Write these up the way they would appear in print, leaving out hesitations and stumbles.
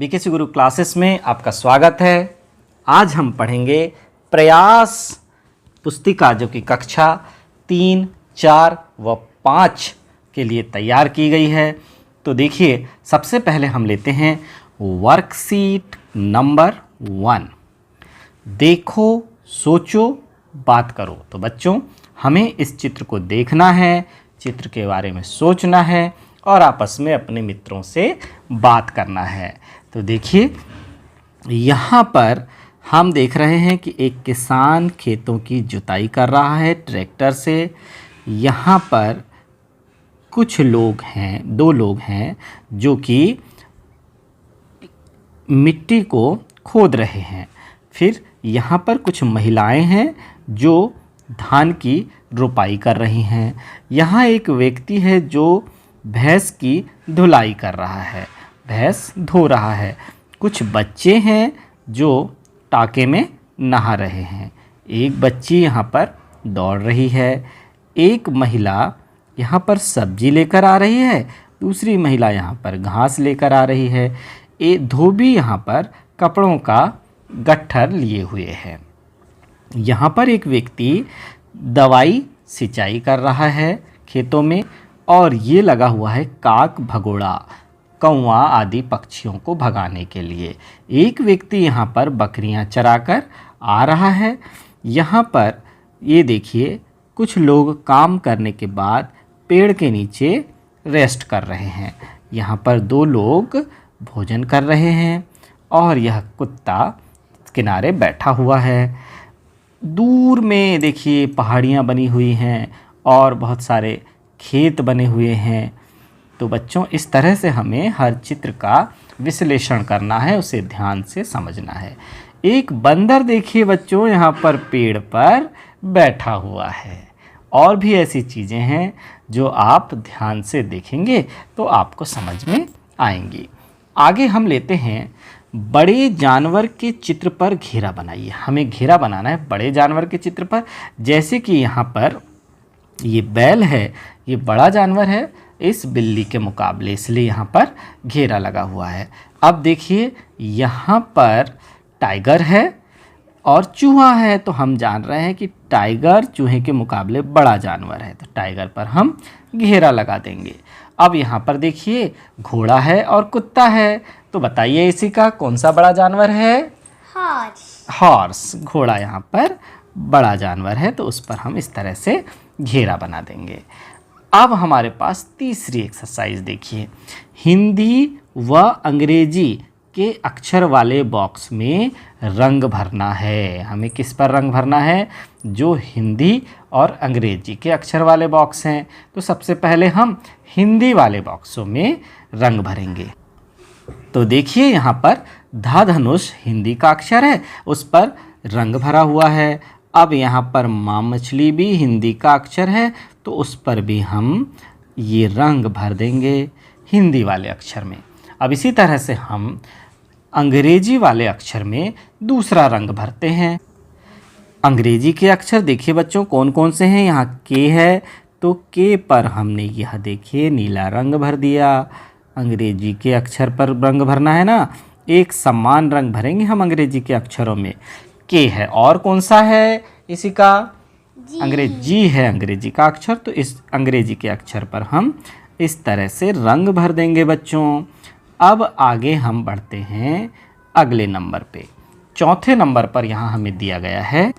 BKC गुरु classes में आपका स्वागत है। आज हम पढ़ेंगे प्रयास पुस्तिका जो कि कक्षा 3, 4 व 5 के लिए तैयार की गई है। तो देखिए, सबसे पहले हम लेते हैं वर्कशीट नंबर 1। देखो, सोचो, बात करो। तो बच्चों, हमें इस चित्र को देखना है, चित्र के बारे में सोचना है और आपस में अपने मित्रों से बात करना है। तो देखिए, यहाँ पर हम देख रहे हैं कि एक किसान खेतों की जुताई कर रहा है ट्रैक्टर से। यहाँ पर कुछ लोग हैं, 2 लोग हैं जो कि मिट्टी को खोद रहे हैं। फिर यहाँ पर कुछ महिलाएं हैं जो धान की रोपाई कर रही हैं। यहाँ एक व्यक्ति है जो भैंस की धुलाई कर रहा है, भैंस धो रहा है। कुछ बच्चे हैं जो टाके में नहा रहे हैं। एक बच्ची यहाँ पर दौड़ रही है। एक महिला यहाँ पर सब्जी लेकर आ रही है, दूसरी महिला यहाँ पर घास लेकर आ रही है। एक धोबी यहाँ पर कपड़ों का गट्ठर लिए हुए है। यहाँ पर एक व्यक्ति दवाई सिंचाई कर रहा है खेतों में, और ये लगा हुआ है काक, भगोड़ा, कौवा आदि पक्षियों को भगाने के लिए। एक व्यक्ति यहाँ पर बकरियाँ चराकर आ रहा है। यहाँ पर ये देखिए, कुछ लोग काम करने के बाद पेड़ के नीचे रेस्ट कर रहे हैं। यहाँ पर 2 लोग भोजन कर रहे हैं और यह कुत्ता किनारे बैठा हुआ है। दूर में देखिए पहाड़ियाँ बनी हुई हैं और बहुत सारे खेत बने हुए हैं। तो बच्चों, इस तरह से हमें हर चित्र का विश्लेषण करना है, उसे ध्यान से समझना है। एक बंदर देखिए बच्चों, यहाँ पर पेड़ पर बैठा हुआ है। और भी ऐसी चीज़ें हैं जो आप ध्यान से देखेंगे तो आपको समझ में आएंगी। आगे हम लेते हैं बड़े जानवर के चित्र पर घेरा बनाइए। हमें घेरा बनाना है बड़े जानवर के चित्र पर। जैसे कि यहाँ पर ये बैल है, ये बड़ा जानवर है इस बिल्ली के मुकाबले, इसलिए यहाँ पर घेरा लगा हुआ है। अब देखिए, यहाँ पर टाइगर है और चूहा है, तो हम जान रहे हैं कि टाइगर चूहे के मुकाबले बड़ा जानवर है, तो टाइगर पर हम घेरा लगा देंगे। अब यहाँ पर देखिए घोड़ा है और कुत्ता है, तो बताइए इसी का कौन सा बड़ा जानवर है? हॉर्स। घोड़ा यहाँ पर बड़ा जानवर है, तो उस पर हम इस तरह से घेरा बना देंगे। अब हमारे पास तीसरी एक्सरसाइज देखिए, हिंदी व अंग्रेजी के अक्षर वाले बॉक्स में रंग भरना है। हमें किस पर रंग भरना है? जो हिंदी और अंग्रेजी के अक्षर वाले बॉक्स हैं। तो सबसे पहले हम हिंदी वाले बॉक्सों में रंग भरेंगे। तो देखिए, यहाँ पर धा धनुष हिंदी का अक्षर है, उस पर रंग भरा हुआ है। अब यहाँ पर माँ मछली भी हिंदी का अक्षर है, तो उस पर भी हम ये रंग भर देंगे हिंदी वाले अक्षर में। अब इसी तरह से हम अंग्रेजी वाले अक्षर में दूसरा रंग भरते हैं। अंग्रेजी के अक्षर देखिए बच्चों कौन कौन से हैं। यहाँ के है, तो के पर हमने यह देखिए नीला रंग भर दिया। अंग्रेजी के अक्षर पर रंग भरना है ना, एक समान रंग भरेंगे हम अंग्रेजी के अक्षरों में। के है, और कौन सा है इसी का? अंग्रेजी है अंग्रेजी का अक्षर, तो इस अंग्रेजी के अक्षर पर हम इस तरह से रंग भर देंगे बच्चों। अब आगे हम बढ़ते हैं अगले नंबर पे। चौथे नंबर पर यहाँ हमें दिया गया है,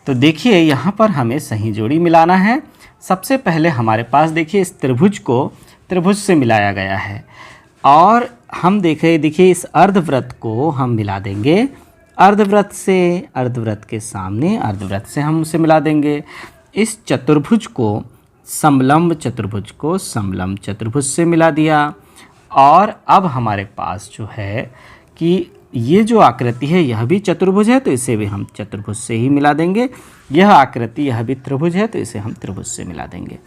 तो देखिए यहाँ पर हमें सही जोड़ी मिलाना है। सबसे पहले हमारे पास देखिए इस त्रिभुज को त्रिभुज से मिलाया गया है, और हम देखिए इस अर्धवृत्त को हम मिला देंगे अर्धवृत्त से। अर्धवृत्त के सामने अर्धवृत्त से हम उसे मिला देंगे। इस चतुर्भुज को समलंब चतुर्भुज को समलंब चतुर्भुज से मिला दिया। और अब हमारे पास जो है कि ये जो आकृति है यह भी चतुर्भुज है, तो इसे भी हम चतुर्भुज से ही मिला देंगे। यह आकृति यह भी त्रिभुज है, तो इसे हम त्रिभुज से मिला देंगे।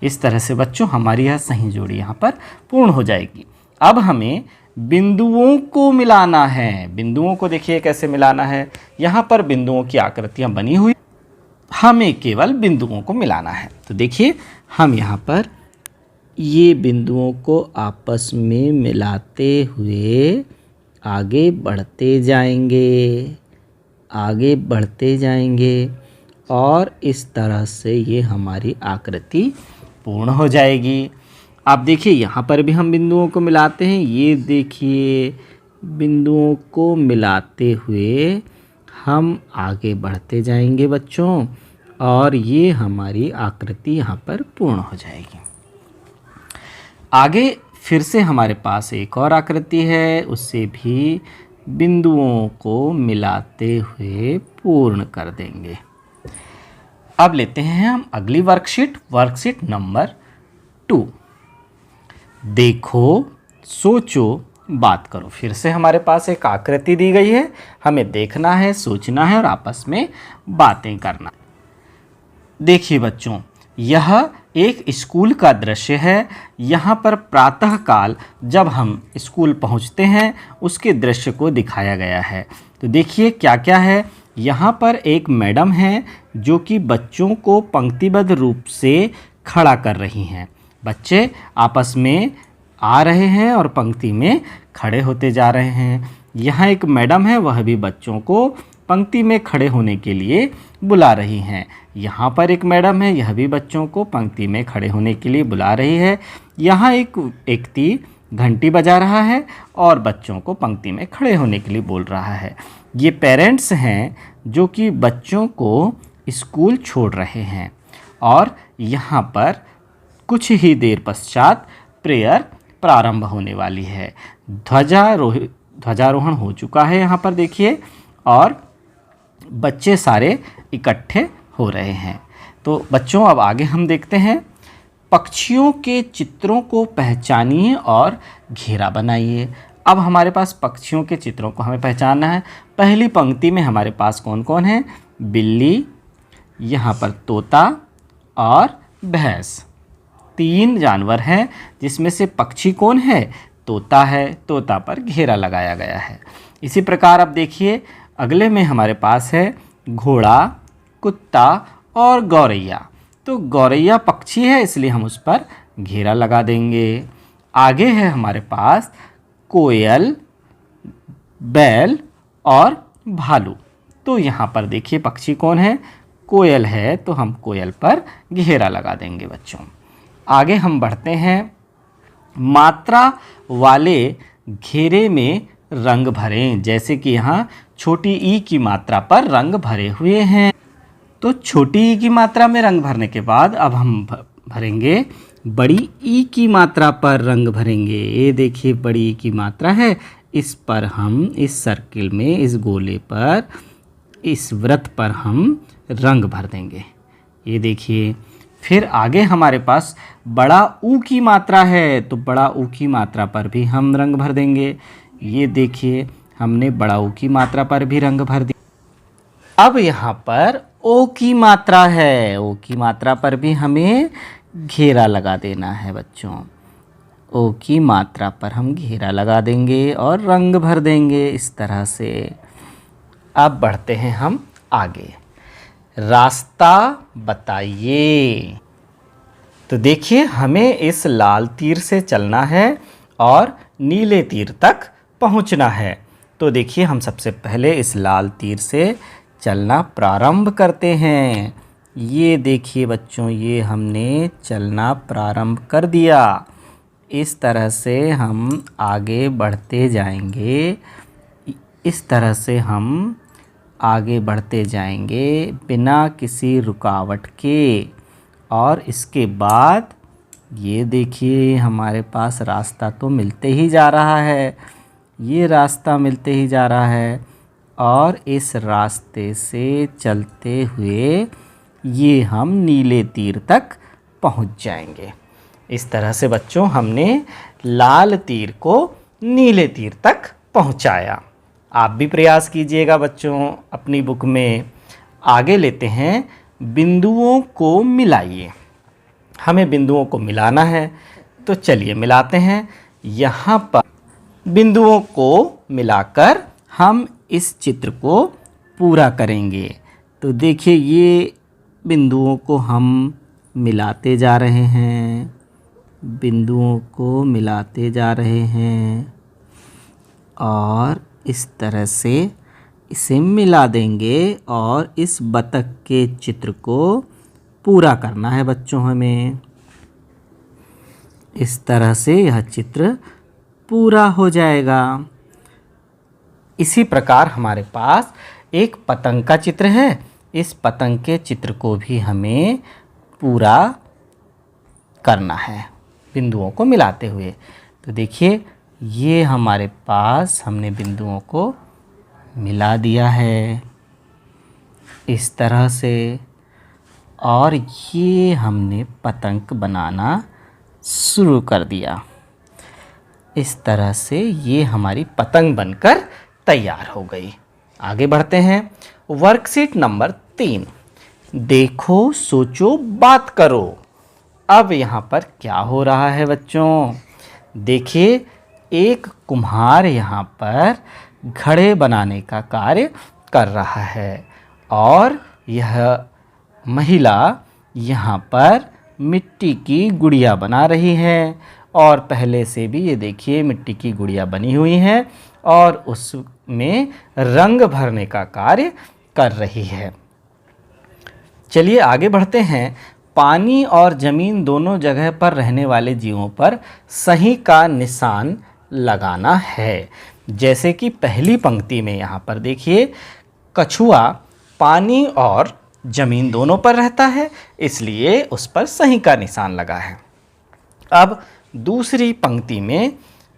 इस तरह से बच्चों हमारी यह सही जोड़ी यहाँ पर पूर्ण हो जाएगी। अब हमें बिंदुओं को मिलाना है। बिंदुओं को देखिए कैसे मिलाना है। यहाँ पर बिंदुओं की आकृतियाँ बनी हुई, हमें केवल बिंदुओं को मिलाना है। तो देखिए हम यहाँ पर ये बिंदुओं को आपस में मिलाते हुए आगे बढ़ते जाएंगे, आगे बढ़ते जाएंगे और इस तरह से ये हमारी आकृति पूर्ण हो जाएगी। आप देखिए यहाँ पर भी हम बिंदुओं को मिलाते हैं। ये देखिए बिंदुओं को मिलाते हुए हम आगे बढ़ते जाएंगे बच्चों, और ये हमारी आकृति यहाँ पर पूर्ण हो जाएगी। आगे फिर से हमारे पास एक और आकृति है, उससे भी बिंदुओं को मिलाते हुए पूर्ण कर देंगे। अब लेते हैं हम अगली वर्कशीट नंबर 2। देखो, सोचो, बात करो। फिर से हमारे पास एक आकृति दी गई है, हमें देखना है, सोचना है और आपस में बातें करना। देखिए बच्चों, यह एक स्कूल का दृश्य है। यहाँ पर प्रातःकाल जब हम स्कूल पहुँचते हैं उसके दृश्य को दिखाया गया है। तो देखिए क्या क्या है। यहाँ पर एक मैडम है जो कि बच्चों को पंक्तिबद्ध रूप से खड़ा कर रही हैं। बच्चे आपस में आ रहे हैं और पंक्ति में खड़े होते जा रहे हैं। यहाँ एक मैडम है, वह भी बच्चों को पंक्ति में खड़े होने के लिए बुला रही हैं। यहाँ पर एक मैडम है, यह भी बच्चों को पंक्ति में खड़े होने के लिए बुला रही है। यहाँ एक व्यक्ति घंटी बजा रहा है और बच्चों को पंक्ति में खड़े होने के लिए बोल रहा है। ये पेरेंट्स हैं जो कि बच्चों को स्कूल छोड़ रहे हैं और यहाँ पर कुछ ही देर पश्चात प्रेयर प्रारंभ होने वाली है। ध्वजारोहण हो चुका है यहाँ पर देखिए, और बच्चे सारे इकट्ठे हो रहे हैं। तो बच्चों अब आगे हम देखते हैं। पक्षियों के चित्रों को पहचानिए और घेरा बनाइए। अब हमारे पास पक्षियों के चित्रों को हमें पहचानना है। पहली पंक्ति में हमारे पास कौन कौन है? बिल्ली, यहाँ पर तोता और भैंस। 3 जानवर हैं जिसमें से पक्षी कौन है? तोता है। तोता पर घेरा लगाया गया है। इसी प्रकार अब देखिए अगले में हमारे पास है घोड़ा, कुत्ता और गौरैया। तो गौरैया पक्षी है इसलिए हम उस पर घेरा लगा देंगे। आगे है हमारे पास कोयल, बैल और भालू। तो यहाँ पर देखिए पक्षी कौन है? कोयल है, तो हम कोयल पर घेरा लगा देंगे बच्चों। आगे हम बढ़ते हैं। मात्रा वाले घेरे में रंग भरें। जैसे कि यहाँ छोटी ई की मात्रा पर रंग भरे हुए हैं। तो छोटी ई की मात्रा में रंग भरने के बाद अब हम भरेंगे बड़ी ई की मात्रा पर रंग भरेंगे। ये देखिए बड़ी ई की मात्रा है, इस पर हम इस सर्किल में, इस गोले पर, इस वृत्त पर हम रंग भर देंगे। ये देखिए फिर आगे हमारे पास बड़ा ऊ की मात्रा है, तो बड़ा ऊ की मात्रा पर भी हम रंग भर देंगे। ये देखिए हमने बड़ा ऊ की मात्रा पर भी रंग भर दिया। अब यहाँ पर ओ की मात्रा है, ओ की मात्रा पर भी हमें घेरा लगा देना है बच्चों। ओ की मात्रा पर हम घेरा लगा देंगे और रंग भर देंगे इस तरह से। अब बढ़ते हैं हम आगे। रास्ता बताइए। तो देखिए हमें इस लाल तीर से चलना है और नीले तीर तक पहुंचना है। तो देखिए हम सबसे पहले इस लाल तीर से चलना प्रारंभ करते हैं। ये देखिए बच्चों, ये हमने चलना प्रारंभ कर दिया। इस तरह से हम आगे बढ़ते जाएंगे। इस तरह से हम आगे बढ़ते जाएंगे बिना किसी रुकावट के। और इसके बाद ये देखिए हमारे पास रास्ता तो मिलते ही जा रहा है। ये रास्ता मिलते ही जा रहा है और इस रास्ते से चलते हुए ये हम नीले तीर तक पहुंच जाएंगे। इस तरह से बच्चों हमने लाल तीर को नीले तीर तक पहुंचाया। आप भी प्रयास कीजिएगा बच्चों अपनी बुक में। आगे लेते हैं बिंदुओं को मिलाइए। हमें बिंदुओं को मिलाना है, तो चलिए मिलाते हैं। यहाँ पर बिंदुओं को मिलाकर हम इस चित्र को पूरा करेंगे। तो देखिए ये बिंदुओं को हम मिलाते जा रहे हैं। बिंदुओं को मिलाते जा रहे हैं और इस तरह से इसे मिला देंगे और इस बतख के चित्र को पूरा करना है बच्चों हमें। इस तरह से यह चित्र पूरा हो जाएगा। इसी प्रकार हमारे पास एक पतंग का चित्र है। इस पतंग के चित्र को भी हमें पूरा करना है बिंदुओं को मिलाते हुए। तो देखिए ये हमारे पास हमने बिंदुओं को मिला दिया है इस तरह से, और ये हमने पतंग बनाना शुरू कर दिया। इस तरह से ये हमारी पतंग बनकर तैयार हो गई। आगे बढ़ते हैं। वर्कशीट नंबर 3, देखो सोचो बात करो। अब यहाँ पर क्या हो रहा है बच्चों? देखिए एक कुम्हार यहाँ पर घड़े बनाने का कार्य कर रहा है और यह महिला यहाँ पर मिट्टी की गुड़िया बना रही है और पहले से भी ये देखिए मिट्टी की गुड़िया बनी हुई है और उसमें रंग भरने का कार्य कर रही है। चलिए आगे बढ़ते हैं। पानी और ज़मीन दोनों जगह पर रहने वाले जीवों पर सही का निशान लगाना है। जैसे कि पहली पंक्ति में यहाँ पर देखिए कछुआ पानी और ज़मीन दोनों पर रहता है, इसलिए उस पर सही का निशान लगा है। अब दूसरी पंक्ति में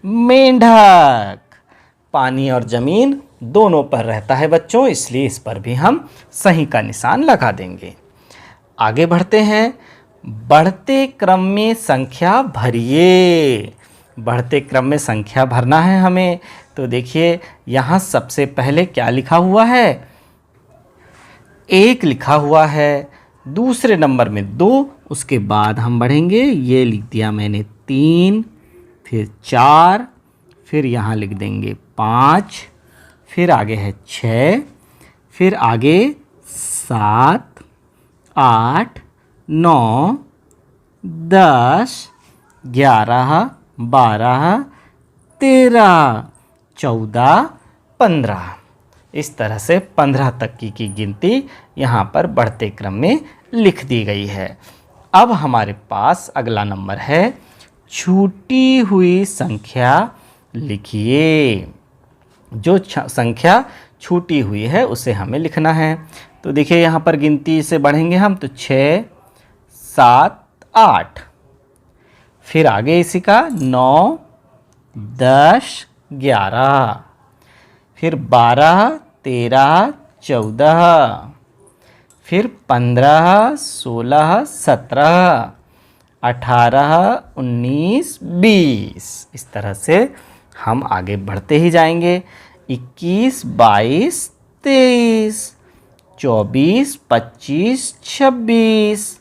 मेंढक पानी और ज़मीन दोनों पर रहता है बच्चों, इसलिए इस पर भी हम सही का निशान लगा देंगे। आगे बढ़ते हैं। बढ़ते क्रम में संख्या भरिए। बढ़ते क्रम में संख्या भरना है हमें। तो देखिए यहाँ सबसे पहले क्या लिखा हुआ है? 1 लिखा हुआ है। दूसरे नंबर में 2, उसके बाद हम बढ़ेंगे। ये लिख दिया मैंने 3, फिर 4, फिर यहाँ लिख देंगे 5, फिर आगे है 6, फिर आगे 7, 8, 9, 10, 11, 12, 13, 14, 15। इस तरह से 15 तक की गिनती यहाँ पर बढ़ते क्रम में लिख दी गई है। अब हमारे पास अगला नंबर है छूटी हुई संख्या लिखिए। जो संख्या छूटी हुई है उसे हमें लिखना है। तो देखिए यहाँ पर गिनती से बढ़ेंगे हम तो 6, 7, 8, फिर आगे इसी का 9, 10, 11, फिर 12, 13, 14, फिर 15, 16, 17, 18, 19, 20। इस तरह से हम आगे बढ़ते ही जाएंगे। 21, 22, 23, 24, 25, 26,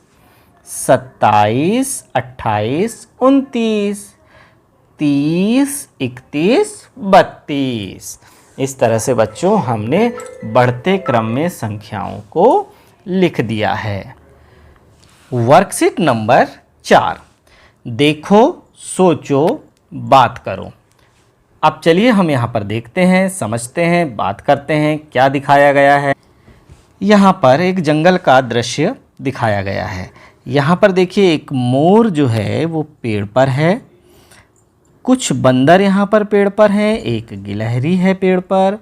27, 28, 29, 30, 31, 32। इस तरह से बच्चों हमने बढ़ते क्रम में संख्याओं को लिख दिया है। वर्कशीट नंबर 4, देखो सोचो बात करो। अब चलिए हम यहाँ पर देखते हैं, समझते हैं, बात करते हैं क्या दिखाया गया है। यहाँ पर एक जंगल का दृश्य दिखाया गया है। यहाँ पर देखिए एक मोर जो है वो पेड़ पर है, कुछ बंदर यहाँ पर पेड़ पर हैं, एक गिलहरी है पेड़ पर,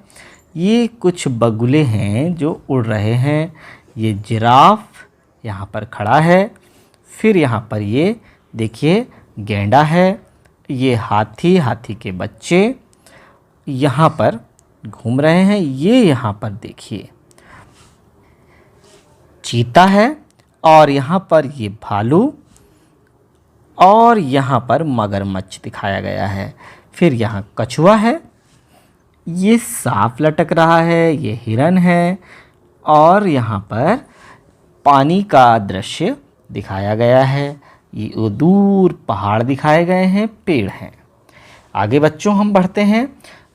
ये कुछ बगुले हैं जो उड़ रहे हैं, ये जिराफ यहाँ पर खड़ा है, फिर यहाँ पर ये देखिए गैंडा है, ये हाथी, हाथी के बच्चे यहाँ पर घूम रहे हैं, ये यहाँ पर देखिए चीता है, और यहाँ पर ये भालू, और यहाँ पर मगरमच्छ दिखाया गया है। फिर यहाँ कछुआ है, ये सांप लटक रहा है, ये हिरन है, और यहाँ पर पानी का दृश्य दिखाया गया है। ये वो दूर पहाड़ दिखाए गए हैं, पेड़ हैं। आगे बच्चों हम बढ़ते हैं।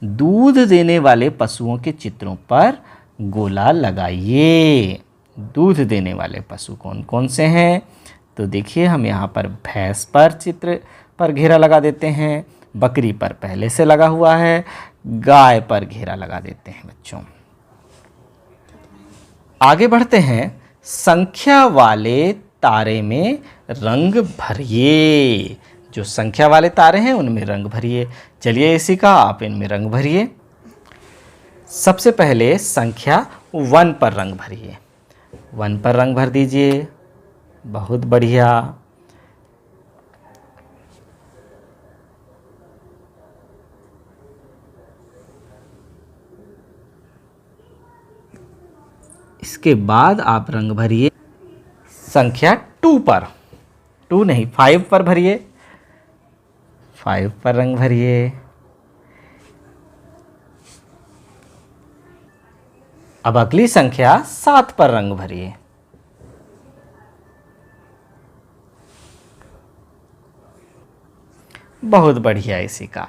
दूध देने वाले पशुओं के चित्रों पर गोला लगाइए। दूध देने वाले पशु कौन कौन से हैं? तो देखिए हम यहाँ पर भैंस पर चित्र पर घेरा लगा देते हैं, बकरी पर पहले से लगा हुआ है, गाय पर घेरा लगा देते हैं बच्चों। आगे बढ़ते हैं, संख्या वाले तारे में रंग भरिए। जो संख्या वाले तारे हैं उनमें रंग भरिए। चलिए इसी का आप इनमें रंग भरिए। सबसे पहले संख्या 1 पर रंग भरिए। 1 पर रंग भर दीजिए, बहुत बढ़िया। इसके बाद आप रंग भरिए संख्या 2 पर, 2 नहीं 5 पर भरिए, 5 पर रंग भरिए। अब अगली संख्या 7 पर रंग भरिए। बहुत बढ़िया। इसी का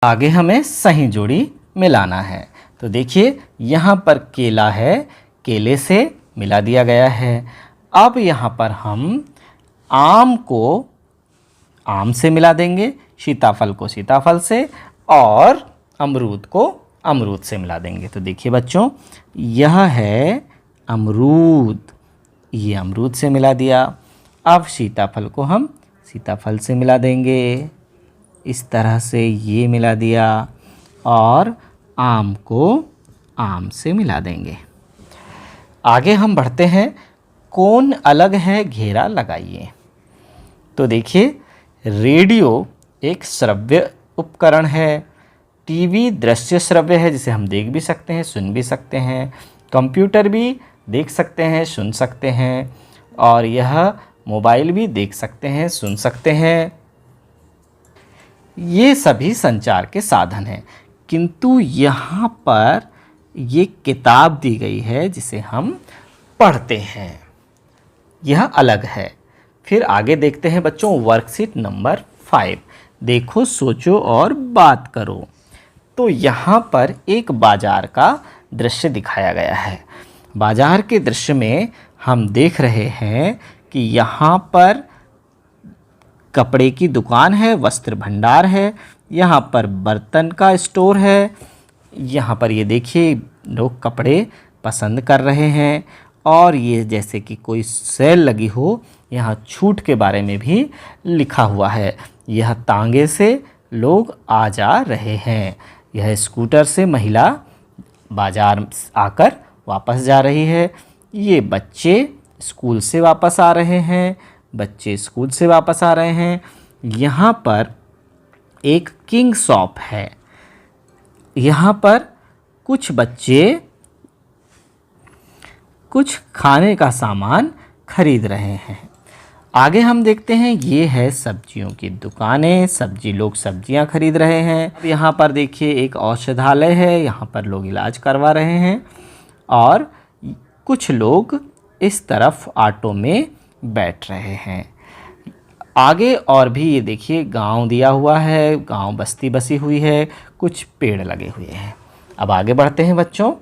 आगे हमें सही जोड़ी मिलाना है। तो देखिए यहाँ पर केला है, केले से मिला दिया गया है। अब यहाँ पर हम आम को आम से मिला देंगे, सीताफल को सीताफल से और अमरूद को अमरूद से मिला देंगे। तो देखिए बच्चों, यह है अमरूद, ये अमरूद से मिला दिया। अब सीताफल को हम सीताफल से मिला देंगे, इस तरह से ये मिला दिया, और आम को आम से मिला देंगे। आगे हम बढ़ते हैं, कौन अलग है घेरा लगाइए। तो देखिए रेडियो एक श्रव्य उपकरण है, टीवी दृश्य श्रव्य है जिसे हम देख भी सकते हैं, सुन भी सकते हैं, कंप्यूटर भी देख सकते हैं, सुन सकते हैं, और यह मोबाइल भी देख सकते हैं, सुन सकते हैं। ये सभी संचार के साधन हैं, किंतु यहाँ पर ये किताब दी गई है जिसे हम पढ़ते हैं, यह अलग है। फिर आगे देखते हैं बच्चों वर्कशीट नंबर 5, देखो सोचो और बात करो। तो यहाँ पर एक बाजार का दृश्य दिखाया गया है। बाजार के दृश्य में हम देख रहे हैं कि यहाँ पर कपड़े की दुकान है, वस्त्र भंडार है, यहाँ पर बर्तन का स्टोर है। यहाँ पर ये देखिए लोग कपड़े पसंद कर रहे हैं, और ये जैसे कि कोई सेल लगी हो, यहाँ छूट के बारे में भी लिखा हुआ है। यह तांगे से लोग आ जा रहे हैं। यह स्कूटर से महिला बाजार आकर वापस जा रही है। ये बच्चे स्कूल से वापस आ रहे हैं, बच्चे स्कूल से वापस आ रहे हैं। यहाँ पर एक किंग शॉप है, यहाँ पर कुछ बच्चे कुछ खाने का सामान खरीद रहे हैं। आगे हम देखते हैं, ये है सब्जियों की दुकानें, लोग सब्जियां खरीद रहे हैं। यहाँ पर देखिए एक औषधालय है, यहाँ पर लोग इलाज करवा रहे हैं, और कुछ लोग इस तरफ ऑटो में बैठ रहे हैं। आगे और भी ये देखिए गांव दिया हुआ है, गांव बस्ती बसी हुई है, कुछ पेड़ लगे हुए हैं। अब आगे बढ़ते हैं बच्चों,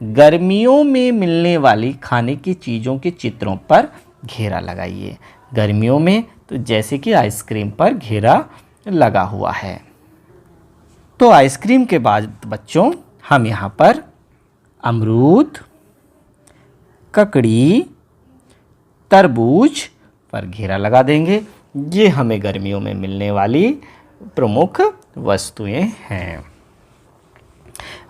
गर्मियों में मिलने वाली खाने की चीज़ों के चित्रों पर घेरा लगाइए। गर्मियों में तो जैसे कि आइसक्रीम पर घेरा लगा हुआ है। तो आइसक्रीम के बाद बच्चों हम यहाँ पर अमरूद, ककड़ी, तरबूज पर घेरा लगा देंगे। ये हमें गर्मियों में मिलने वाली प्रमुख वस्तुएं हैं।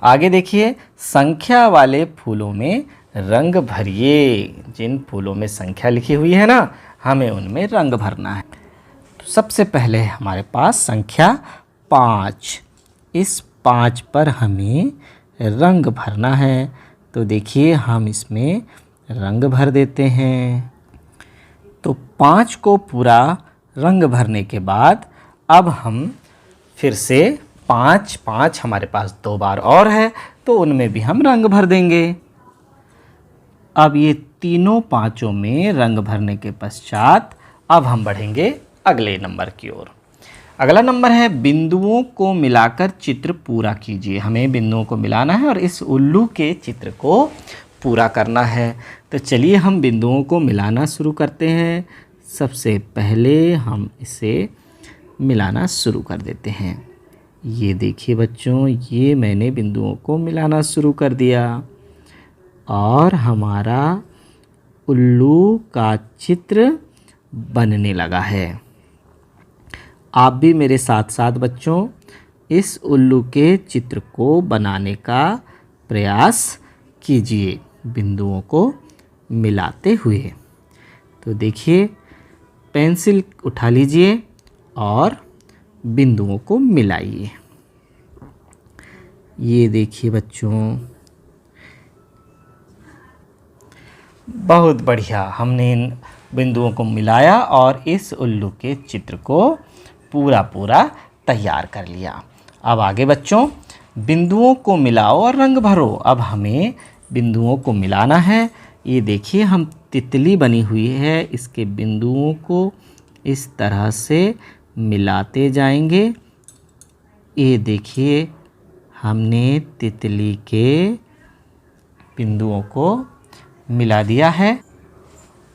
आगे देखिए, संख्या वाले फूलों में रंग भरिए। जिन फूलों में संख्या लिखी हुई है ना, हमें उनमें रंग भरना है। तो सबसे पहले हमारे पास संख्या 5, इस 5 पर हमें रंग भरना है। तो देखिए हम इसमें रंग भर देते हैं। तो 5 को पूरा रंग भरने के बाद अब हम फिर से 5 हमारे पास 2 बार और है, तो उनमें भी हम रंग भर देंगे। अब ये तीनों 5 में रंग भरने के पश्चात अब हम बढ़ेंगे अगले नंबर की ओर। अगला नंबर है बिंदुओं को मिलाकर चित्र पूरा कीजिए। हमें बिंदुओं को मिलाना है और इस उल्लू के चित्र को पूरा करना है। तो चलिए हम बिंदुओं को मिलाना शुरू करते हैं। सबसे पहले हम इसे मिलाना शुरू कर देते हैं। ये देखिए बच्चों, ये मैंने बिंदुओं को मिलाना शुरू कर दिया और हमारा उल्लू का चित्र बनने लगा है। आप भी मेरे साथ साथ बच्चों इस उल्लू के चित्र को बनाने का प्रयास कीजिए बिंदुओं को मिलाते हुए। तो देखिए, पेंसिल उठा लीजिए और बिंदुओं को मिलाइए। ये देखिए बच्चों, बहुत बढ़िया, हमने इन बिंदुओं को मिलाया और इस उल्लू के चित्र को पूरा तैयार कर लिया। अब आगे बच्चों, बिंदुओं को मिलाओ और रंग भरो। अब हमें बिंदुओं को मिलाना है। ये देखिए, हम तितली बनी हुई है, इसके बिंदुओं को इस तरह से मिलाते जाएंगे। ये देखिए, हमने तितली के बिंदुओं को मिला दिया है।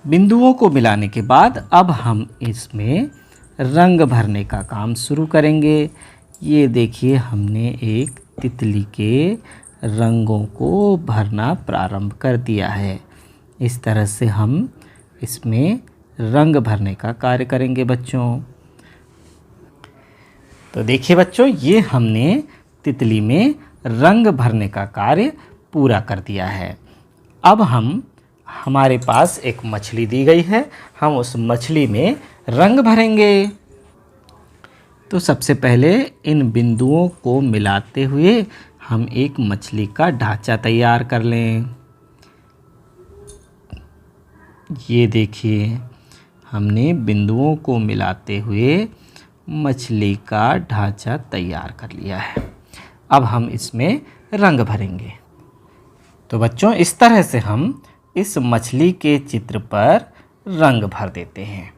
बिंदुओं को मिलाने के बाद अब हम इसमें रंग भरने का काम शुरू करेंगे। ये देखिए, हमने एक तितली के रंगों को भरना प्रारंभ कर दिया है। इस तरह से हम इसमें रंग भरने का कार्य करेंगे बच्चों। तो देखिए बच्चों, ये हमने तितली में रंग भरने का कार्य पूरा कर दिया है। अब हमारे पास एक मछली दी गई है, हम उस मछली में रंग भरेंगे। तो सबसे पहले इन बिंदुओं को मिलाते हुए हम एक मछली का ढांचा तैयार कर लें। ये देखिए, हमने बिंदुओं को मिलाते हुए मछली का ढांचा तैयार कर लिया है। अब हम इसमें रंग भरेंगे। तो बच्चों, इस तरह से हम इस मछली के चित्र पर रंग भर देते हैं।